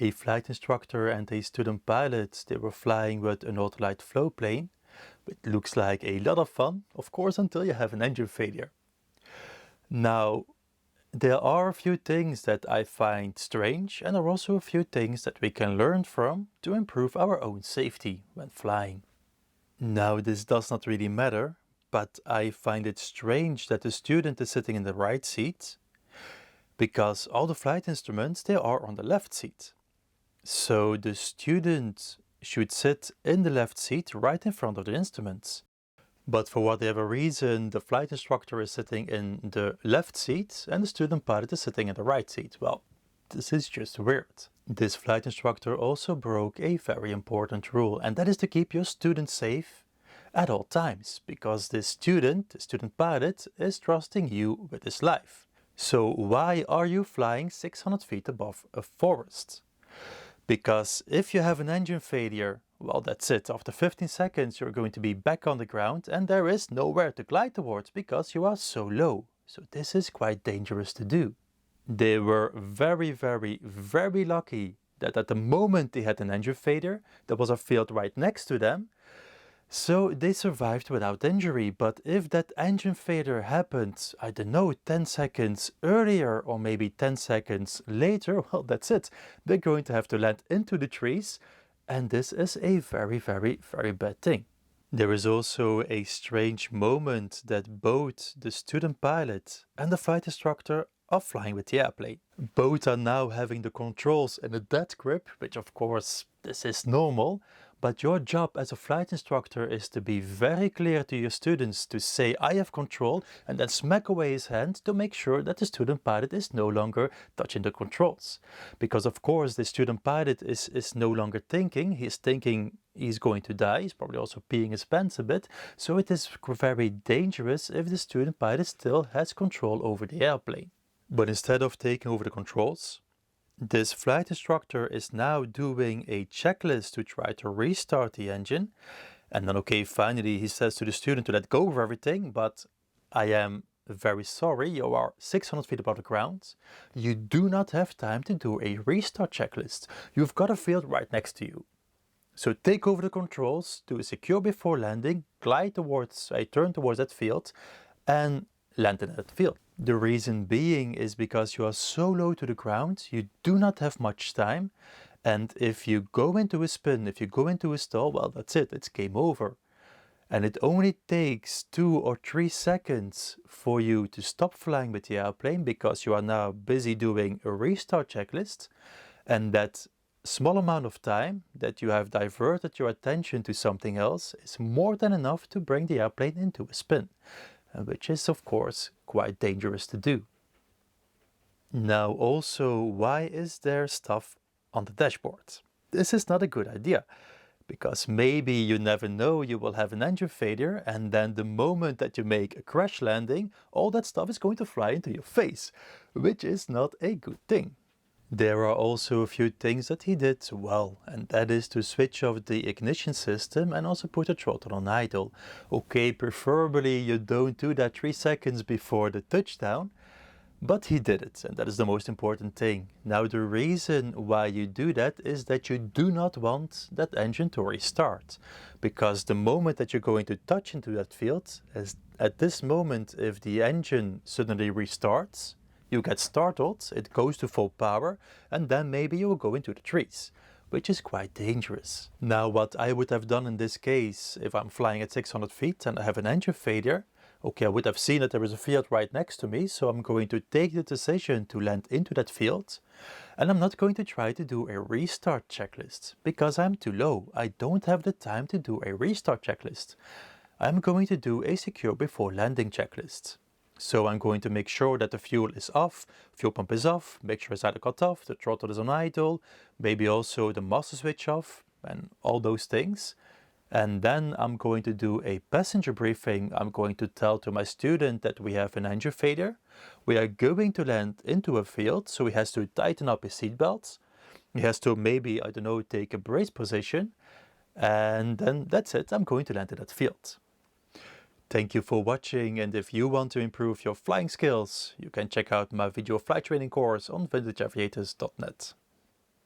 A flight instructor and a student pilot, they were flying with an ultralight floatplane. It looks like a lot of fun, of course, until you have an engine failure. Now, there are a few things that I find strange, and there are also a few things that we can learn from to improve our own safety when flying. Now, this does not really matter, but I find it strange that the student is sitting in the right seat, because all the flight instruments, they are on the left seat. So the student should sit in the left seat right in front of the instruments. But for whatever reason, the flight instructor is sitting in the left seat and the student pilot is sitting in the right seat. Well, this is just weird. This flight instructor also broke a very important rule, and that is to keep your student safe at all times, because this student, the student pilot, is trusting you with his life. So why are you flying 600 feet above a forest? Because if you have an engine failure, well, that's it. After 15 seconds, you're going to be back on the ground and there is nowhere to glide towards because you are so low. So this is quite dangerous to do. They were very, very, very lucky that at the moment they had an engine failure, there was a field right next to them. So they survived without injury, but if that engine failure happened, I don't know, 10 seconds earlier or maybe 10 seconds later, well, that's it. They're going to have to land into the trees, and this is a very, very, very bad thing. There is also a strange moment that both the student pilot and the flight instructor are flying with the airplane. Both are now having the controls in a dead grip, which of course this is normal, but your job as a flight instructor is to be very clear to your students to say I have control and then smack away his hand to make sure that the student pilot is no longer touching the controls. Because of course the student pilot is no longer thinking, he's thinking he's going to die, he's probably also peeing his pants a bit, so it is very dangerous if the student pilot still has control over the airplane. But instead of taking over the controls, this flight instructor is now doing a checklist to try to restart the engine. And then, okay, finally he says to the student to let go of everything, but I am very sorry, you are 600 feet above the ground. You do not have time to do a restart checklist. You've got a field right next to you. So take over the controls, do a secure before landing, glide towards, turn towards that field, and land in that field. The reason being is because you are so low to the ground, you do not have much time, and if you go into a spin, if you go into a stall, well, that's it, it's game over. And it only takes 2 or 3 seconds for you to stop flying with the airplane because you are now busy doing a restart checklist, and that small amount of time that you have diverted your attention to something else is more than enough to bring the airplane into a spin, which is of course quite dangerous to do. Now also, why is there stuff on the dashboard? This is not a good idea, because maybe you never know you will have an engine failure and then the moment that you make a crash landing, all that stuff is going to fly into your face, which is not a good thing. There are also a few things that he did well, and that is to switch off the ignition system and also put the throttle on idle. Okay, preferably you don't do that 3 seconds before the touchdown, but he did it, and that is the most important thing. Now the reason why you do that is that you do not want that engine to restart, because the moment that you're going to touch into that field, as at this moment, if the engine suddenly restarts, you get startled, it goes to full power, and then maybe you will go into the trees, which is quite dangerous. Now what I would have done in this case, if I'm flying at 600 feet and I have an engine failure, okay, I would have seen that there is a field right next to me, so I'm going to take the decision to land into that field, and I'm not going to try to do a restart checklist, because I'm too low. I don't have the time to do a restart checklist. I'm going to do a secure before landing checklist. So I'm going to make sure that the fuel is off, fuel pump is off, make sure it's either cut off, the throttle is on idle, maybe also the master switch off, and all those things. And then I'm going to do a passenger briefing. I'm going to tell to my student that we have an engine failure. We are going to land into a field, so he has to tighten up his seatbelt. He has to maybe, I don't know, take a brace position. And then that's it, I'm going to land in that field. Thank you for watching, and if you want to improve your flying skills, you can check out my video flight training course on vintageaviators.net.